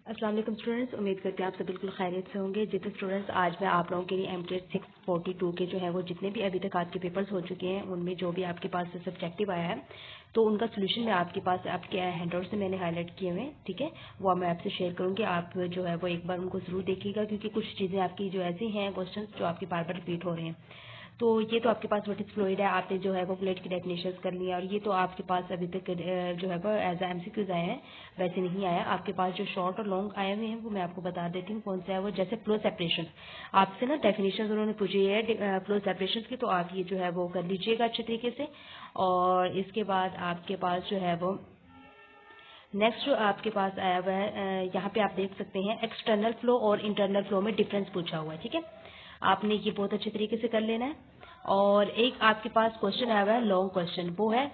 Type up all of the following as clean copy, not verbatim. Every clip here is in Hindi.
अस्सलाम वालेकुम स्टूडेंट्स, उम्मीद करते हैं आप सब बिल्कुल खैरियत से होंगे। जितने स्टूडेंट्स आज मैं आप लोगों के लिए MTET 642 के जो है वो जितने भी अभी तक आपके पेपर्स हो चुके हैं उनमें जो भी आपके पास सब्जेक्टिव आया है तो उनका सोल्यूशन मैं आपके पास आपके हैंडआउट से मैंने हाईलाइट किए हुए हैं, ठीक है। वो मैं आपसे शेयर करूँगी, आप जो है वो एक बार उनको ज़रूर देखिएगा क्योंकि कुछ चीज़ें आपकी जो ऐसी हैं क्वेश्चन जो आपके बार बार रिपीट हो रहे हैं। तो ये तो आपके पास व्हाट इज फ्लूइड है, आपने जो है वो फ्लूइड की डेफिनेशंस कर लिया और ये तो आपके पास अभी तक जो है वो एज MCQs आए हैं, वैसे नहीं आया। आपके पास जो शॉर्ट और लॉन्ग आए हुए हैं वो मैं आपको बता देती हूँ कौन सा है वो। जैसे फ्लो सेपरेशन, आपसे ना डेफिनेशन उन्होंने पूछी है फ्लो सेपरेशन की, तो आप ये जो है वो कर लीजिएगा अच्छे तरीके से। और इसके बाद आपके पास जो है वो नेक्स्ट जो आपके पास आया हुआ है, यहाँ पे आप देख सकते हैं एक्सटर्नल फ्लो और इंटरनल फ्लो में डिफरेंस पूछा हुआ है, ठीक है। आपने ये बहुत अच्छे तरीके से कर लेना है। और एक आपके पास क्वेश्चन आया हुआ है लॉन्ग क्वेश्चन, वो है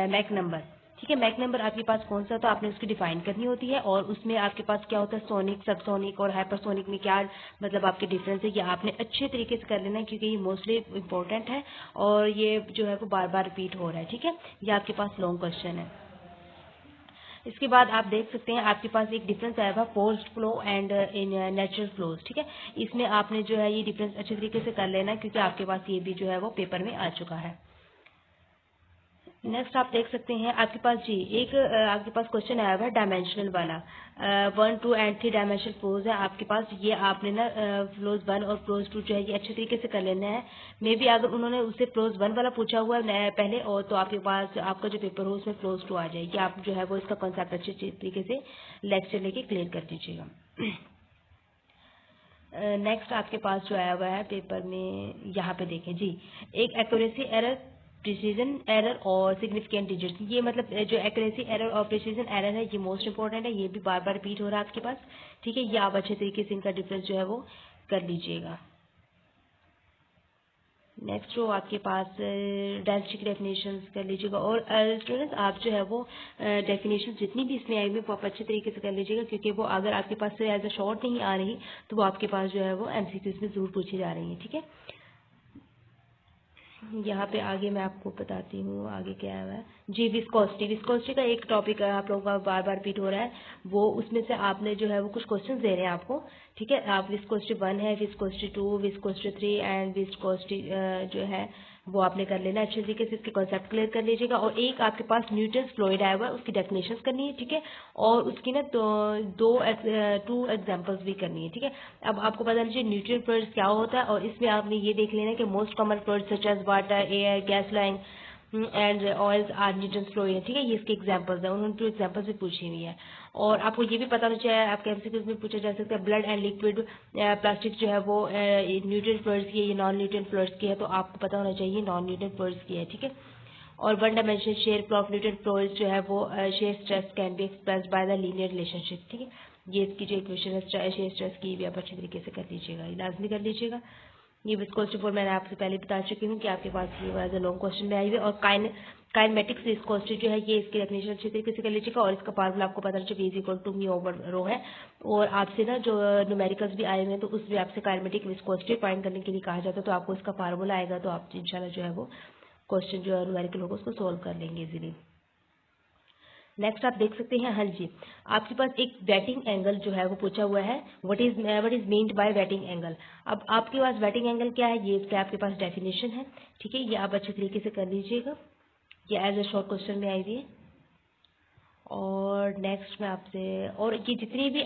मैक नंबर, ठीक है। मैक नंबर आपके पास कौन सा, तो आपने उसकी डिफाइन करनी होती है और उसमें आपके पास क्या होता है सोनिक, सबसोनिक और हाइपरसोनिक में क्या मतलब आपके डिफरेंस है, ये आपने अच्छे तरीके से कर लेना है क्योंकि ये मोस्टली इंपॉर्टेंट है और ये जो है वो बार बार रिपीट हो रहा है, ठीक है। ये आपके पास लॉन्ग क्वेश्चन है। इसके बाद आप देख सकते हैं आपके पास एक डिफरेंस आया हुआ forced flow and in natural flows, ठीक है। इसमें आपने जो है ये डिफरेंस अच्छे तरीके से कर लेना क्योंकि आपके पास ये भी जो है वो पेपर में आ चुका है। नेक्स्ट आप देख सकते हैं आपके पास जी एक आपके पास क्वेश्चन आया हुआ है डायमेंशनल वाला, 1, 2 एंड 3 डायमेंशनल फ्लोज है आपके पास। ये आपने ना फ्लोज 1 और फ्लोज 2 जो है ये अच्छे तरीके से कर लेना है। मे बी अगर उन्होंने उससे फ्लोज 1 वाला पूछा हुआ है पहले और तो आपके पास आपका जो पेपर हो उसमें फ्लोज 2 आ जाएगी। आप जो है वो इसका कॉन्सेप्ट अच्छे तरीके से लेक्चर लेके क्लियर कर दीजिएगा। नेक्स्ट आपके पास जो आया हुआ है पेपर में, यहाँ पे देखें जी, एक एक्यूरेसी एरर, प्रिसीजन एरर और सिग्निफिकेंट डिजिट। ये मतलब जो एक्यूरेसी एरर और प्रिसीजन एरर है ये मोस्ट इंपॉर्टेंट है, ये भी बार बार रिपीट हो रहा है आपके पास, ठीक है। ये आप अच्छे तरीके से इनका डिफरेंस जो है वो कर लीजिएगा। नेक्स्ट जो आपके पास डेंसिटी की डेफिनेशन कर लीजिएगा और स्टूडेंट्स आप जो है वो डेफिनेशन जितनी भी इसमें आई हुई वो आप अच्छे तरीके से कर लीजिएगा क्योंकि वो अगर आपके पास से एज अ शॉर्ट नहीं आ रही तो वो आपके पास जो है वो MCQs में जरूर पूछी जा रही है, ठीक है। यहाँ पे आगे मैं आपको बताती हूँ आगे क्या है जी। विस्कोसिटी, विस्कोसिटी का एक टॉपिक आप लोगों का बार बार रिपीट हो रहा है, वो उसमें से आपने जो है वो कुछ क्वेश्चंस दे रहे हैं आपको, ठीक है। आप विस्कोसिटी 1 है, विस्कोसिटी 2, विस्कोसिटी 3 एंड विस्कोसिटी जो है वो आपने कर लेना अच्छे तरीके से, इसके कॉन्सेप्ट क्लियर कर लीजिएगा। और एक आपके पास न्यूटन्स फ्लूइड आया हुआ है उसकी डेफिनेशंस करनी है, ठीक है। और उसकी ना टू एग्जांपल्स भी करनी है, ठीक है। अब आपको पता लीजिए न्यूट्रिएंट फ्लूइड्स क्या होता है और इसमें आपने ये देख लेना कि most common fluids such as water, air, gasoline and oils are Newton's fluid, ठीक है। ये इसके एग्जांपल्स हैं, उन्होंने टू एग्जांपल्स भी पूछी हुई है। और आपको ये भी पता होना चाहिए, आपके MCQs में पूछा जा सकता है ब्लड एंड लिक्विड प्लास्टिक जो है वो न्यूट्रिएंट फ्लूइड्स की है, ये नॉन न्यूट्रिएंट फ्लूइड्स की है, तो आपको पता होना चाहिए नॉन न्यूट्रिएंट फ्लूइड्स की है, ठीक है। और one dimensional share flow of nutrient fluids जो है वो shear stress can be expressed by the linear relationship, ठीक है। ये इसकी जो इक्वेशन है शेयर स्ट्रेस की भी आप अच्छे तरीके से कर लीजिएगा, ये लाजमी कर लीजिएगा। ये विस्कोसिटी फोर मैंने आपसे पहले बता चुकी हूँ कि आपके पास ये एज अ लॉन्ग क्वेश्चन में आई हुई है। और काइनेमेटिक्स विस्कोसिटी जो है ये इसकी डेफिनेशन अच्छे तरीके से कर लीजिएगा और इसका फार्मूला आपको पता चले V equal to m over rho है। और आपसे ना जो न्यूमेरिकल्स भी आए हुए हैं तो उसमें आपसे काइनेमेटिक विस्कोसिटी फाइंड करने के लिए कहा जाता है, तो आपको इसका फार्मूला आएगा तो आप इंशाल्लाह जो है वो क्वेश्चन जो है न्यूमेरिकल होगा उसको सोल्व कर लेंगे इजीली। नेक्स्ट आप देख सकते हैं, हाँ जी, आपके पास एक वेटिंग एंगल जो है वो पूछा हुआ है, what is meant by waiting angle. अब आपके पास वेटिंग एंगल क्या है ये इसका आपके पास डेफिनेशन है, ठीक है। ये आप अच्छे तरीके से कर लीजिएगा, ये एज अ शॉर्ट क्वेश्चन में आई हुई है। और नेक्स्ट में आपसे और ये जितनी भी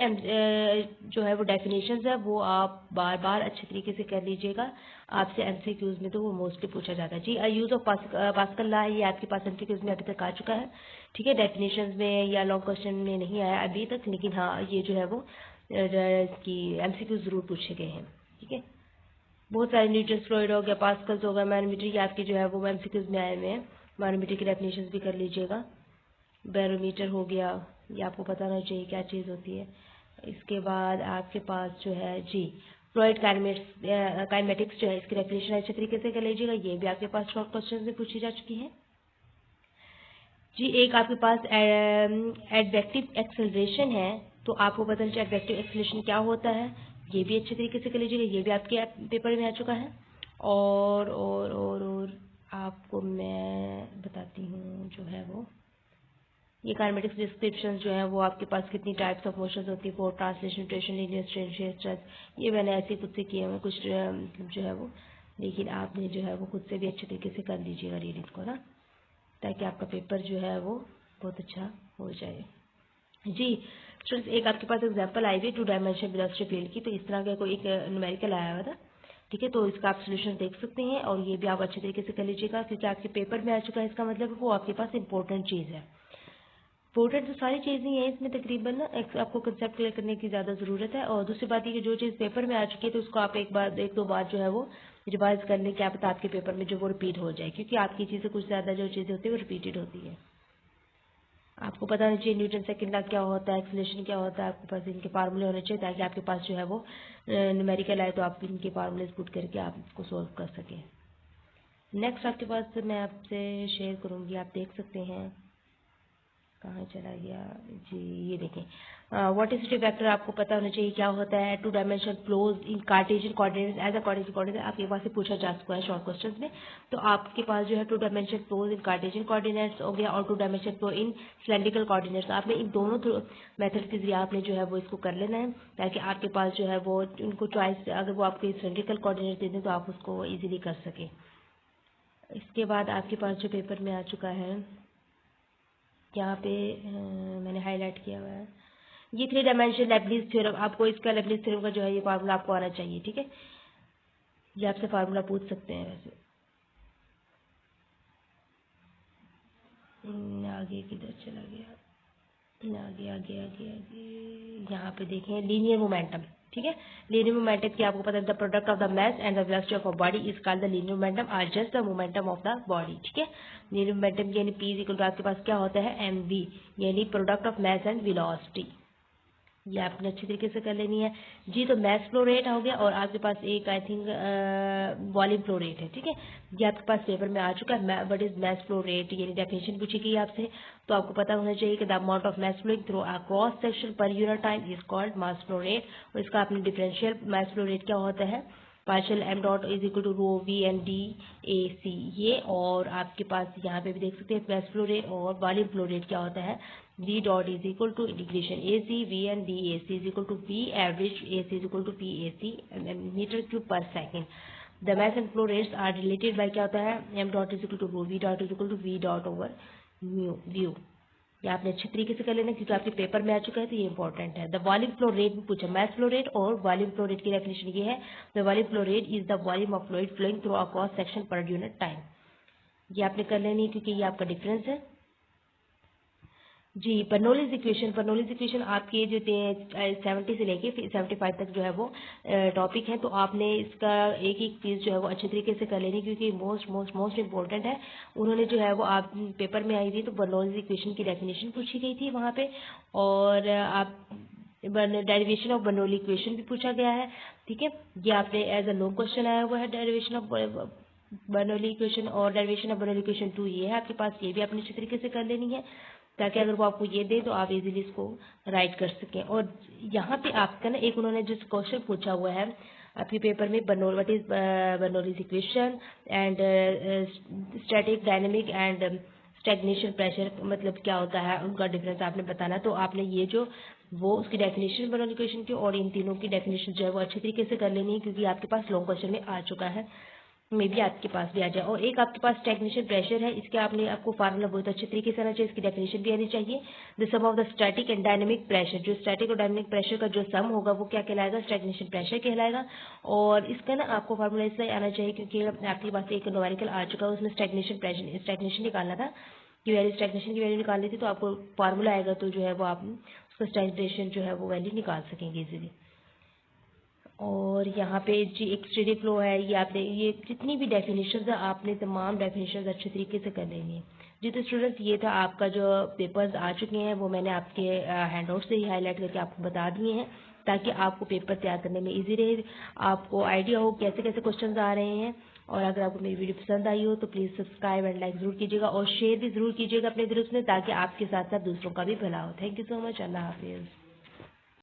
जो है वो डेफिनेशंस है वो आप बार बार अच्छे तरीके से कर लीजिएगा। आपसे MCQs में तो वो मोस्टली पूछा जाता है जी। यूज ऑफ पास्कल लॉ ये आपके पास MCQs में अभी तक आ चुका है, ठीक है। डेफिनेशंस में या लॉन्ग क्वेश्चन में नहीं आया अभी तक, लेकिन हाँ ये जो है वो इसकी MCQs जरूर पूछे गए हैं, ठीक है। बहुत सारे न्यूटन्स फ्लूइड हो गया, पास्कल्स हो गया, मैनोमीटर, ये आपके जो है वो MCQs में आए हुए हैं। मैनोमीटर की डेफिनेशंस भी कर लीजिएगा। बैरोमीटर हो गया, ये आपको पता होना चाहिए क्या चीज़ होती है। इसके बाद आपके पास जो है जी फ्लूइड काइनेमेटिक्स जो है इसकी डेफिनेशन अच्छे तरीके से कर लीजिएगा, ये भी आपके पास शॉर्ट क्वेश्चन में पूछी जा चुकी है जी। एक आपके पास एडवेक्टिव एक्सेलरेशन है, तो आपको पता चले एडवेक्टिव एक्सेलरेशन क्या होता है, ये भी अच्छे तरीके से कर लीजिएगा, ये भी आपके पेपर में आ चुका है। और आपको मैं बताती हूँ जो है वो ये काइनेमेटिक्स डिस्क्रिप्शन जो है वो आपके पास कितनी टाइप्स ऑफ मोशंस होती है, four translation, rotation, linear, stretch, ये मैंने ऐसे खुद से किए हुए कुछ जो है वो, लेकिन आपने जो है वो खुद से भी अच्छे तरीके से कर लीजिएगा रीडिंग को ना, ताकि आपका पेपर जो है वो बहुत अच्छा हो जाए। जी स्टूडेंट्स, एक आपके पास एग्जांपल आई हुई 2 डायमेंशन वेलोसिटी फील्ड की, तो इस तरह का कोई एक न्यूमेरिकल आया हुआ था, ठीक है। तो इसका आप सोल्यूशन देख सकते हैं और ये भी आप अच्छे तरीके से कर लीजिएगा, क्योंकि आपके पेपर में आ चुका है, इसका मतलब वो आपके पास इंपॉर्टेंट चीज़ है। इंपॉर्टेंट तो सारी चीज़ें ही हैं इसमें तकरीबन ना, आपको कंसेप्ट क्लियर करने की ज़्यादा ज़रूरत है। और दूसरी बात ये कि जो चीज़ पेपर में आ चुकी है तो उसको आप एक दो बार जो है वो रिवाइज कर लें, क्या पता आपके पेपर में जो वो रिपीट हो जाए, क्योंकि आपकी चीज़ें कुछ ज़्यादा जो चीज़ें होती है वो रिपीटेड होती है। आपको पता होना चाहिए न्यूटन सेकंड लॉ क्या होता है, एक्सेलरेशन क्या होता है, आपके पास इनके फार्मूले होने चाहिए, ताकि आपके पास जो है वो न्यूमेरिकल आए तो आप इनके फार्मूले पुट करके आप इसको सोल्व कर सकें। नेक्स्ट आपके पास मैं आपसे शेयर करूँगी, आप देख सकते हैं, कहाँ चला गया जी, ये देखें वर्टिसिटी वेक्टर आपको पता होना चाहिए क्या होता है। 2 dimension flows in Cartesian coordinates as a Cartesian coordinate आपके पास से पूछा जा चुका है शॉर्ट क्वेश्चंस में। तो आपके पास जो है 2 dimension flows in Cartesian coordinates हो गया और 2 dimension flow in cylindrical coordinates. आपने इन दोनों मेथड के जरिए आपने जो है वो इसको कर लेना है, ताकि आपके पास जो है वो उनको चॉइस, अगर वो आपको सिलेंड्रिकल कोऑर्डिनेट दे दें तो आप उसको ईजिली कर सकें। इसके बाद आपके पास जो पेपर में आ चुका है, यहाँ पे मैंने हाईलाइट किया हुआ है, ये 3 डायमेंशन लेबनिज थ्योरम, आपको इसका लेबनिज थ्योरम का जो है ये फार्मूला आपको आना चाहिए, ठीक है। ये आपसे फार्मूला पूछ सकते हैं वैसे। आगे किधर चला गया, आगे आगे आगे आगे, यहाँ पे देखें लीनियर मोमेंटम, ठीक है। लीनियर मोमेंटम की आपको पता है, the product of the mass and the velocity of a body is called the linear momentum or just the momentum of the body, ठीक है। लीनियर मोमेंटम यानी पी इज इक्वल टू आपके पास क्या होता है, एम वी, यानी product of mass and velocity. ये आपने अच्छी तरीके से कर लेनी है जी। तो मैस फ्लो रेट हो गया और आपके पास एक I think volume flow rate है, ठीक है। ये आपके पास पेपर में आ चुका है, what is mass flow rate, यानी डेफिनेशन पूछी गई आपसे, तो आपको पता होना चाहिए कि the amount of mass flowing through a cross section per unit time is called mass flow rate. और इसका आपने डिफरेंशियल मैस फ्लो रेट क्या होता है, partial M dot is equal to rho V N D A C ये। और आपके पास यहाँ पे भी देख सकते हैं मैस फ्लो रेट और वॉल्यूम फ्लो रेट क्या होता है, v dot is equal to integration A C V N D A C is equal to P average A C is equal to P A C metre cube पर second. The mass and flow rates are related by क्या होता है, M dot is equal to rho V dot is equal to V dot over mu view. ये आपने अच्छे तरीके से कर लेना, क्योंकि आपके पेपर में आ चुका है तो ये इंपॉर्टेंट है। द वॉल्यूम फ्लो रेट भी पूछा, मैस फ्लो रेट और वॉल्यूम फ्लो रेट की डेफिनेशन ये है, the volume flow rate is the volume of fluid flowing through a cross section per unit time. ये आपने कर लेनी है, क्योंकि ये आपका डिफरेंस है जी। बर्नौलीज इक्वेशन, बर्नौलीज इक्वेशन आपके जो 70 से लेके 75 तक जो है वो टॉपिक है, तो आपने इसका एक एक चीज़ जो है वो अच्छे तरीके से कर लेनी, क्योंकि मोस्ट इम्पोर्टेंट है। उन्होंने जो है वो आप पेपर में आई थी तो बर्नौलीज इक्वेशन की डेफिनेशन पूछी गई थी वहाँ पे, और आप डेरिवेशन ऑफ बर्नौली इक्वेशन भी पूछा गया है, ठीक है। ये आपने एज अ लॉन्ग क्वेश्चन आया हुआ है, डेरिवेशन ऑफ बर्नौली इक्वेशन और डेरिवेशन ऑफ बर्नौली इक्वेशन 2 ये है आपके पास, ये भी आपने अच्छे तरीके से कर लेनी है, ताकि अगर वो आपको ये दे तो आप इजीली इसको राइट कर सकें। और यहाँ पे आपका ना एक उन्होंने जो क्वेश्चन पूछा हुआ है आपके पेपर में, what is Bernoulli's equation and static dynamic and stagnation pressure, मतलब क्या होता है उनका डिफरेंस आपने बताना। तो आपने ये जो वो उसकी डेफिनेशन बर्नौली इक्वेशन की और इन तीनों की डेफिनेशन जो है वो अच्छे तरीके से कर लेनी है, क्योंकि आपके पास लॉन्ग क्वेश्चन में आ चुका है, मे भी आपके पास भी आ जाए। और एक आपके पास स्टैग्नेशन प्रेशर है, इसके आपको फार्मूला बहुत अच्छे तरीके से आना चाहिए, इसकी डेफिनेशन भी आनी चाहिए। The sum of the static and dynamic pressure, जो स्टैटिक और डायनेमिक प्रेशर का जो सम होगा वो क्या कहलाएगा, स्टैग्नेशन प्रेशर कहलाएगा। और इसका ना आपको फार्मूला इसलिए आना चाहिए क्योंकि आपके पास एक न्यूमेरिकल आ चुका है, उसमें स्टैग्नेशन निकालना था कि वैल्यू, स्टैग्नेशन की वैल्यू निकालनी थी, तो आपको फार्मूला आएगा तो जो है वो आप उसका स्टैग्नेशन जो है वो वैल्यू निकाल सकेंगे इजीली। और यहाँ पे जी एक स्टेडी फ्लो है, ये आपने ये जितनी भी डेफिनेशन है आपने तमाम डेफिनेशन अच्छे तरीके से कर लेनी है जी। तो स्टूडेंट्स ये था आपका जो पेपर्स आ चुके हैं वो मैंने आपके हैंडआउट से ही हाईलाइट करके आपको बता दिए हैं, ताकि आपको पेपर तैयार करने में इजी रहे, आपको आइडिया हो कैसे कैसे क्वेश्चन आ रहे हैं। और अगर आपको मेरी वीडियो पसंद आई हो तो प्लीज़ सब्सक्राइब एंड लाइक ज़रूर कीजिएगा और शेयर भी ज़रूर कीजिएगा अपने ग्रुप्स में, ताकि आपके साथ साथ दूसरों का भी भला हो। थैंक यू सो मच, अल्लाह हाफिज़।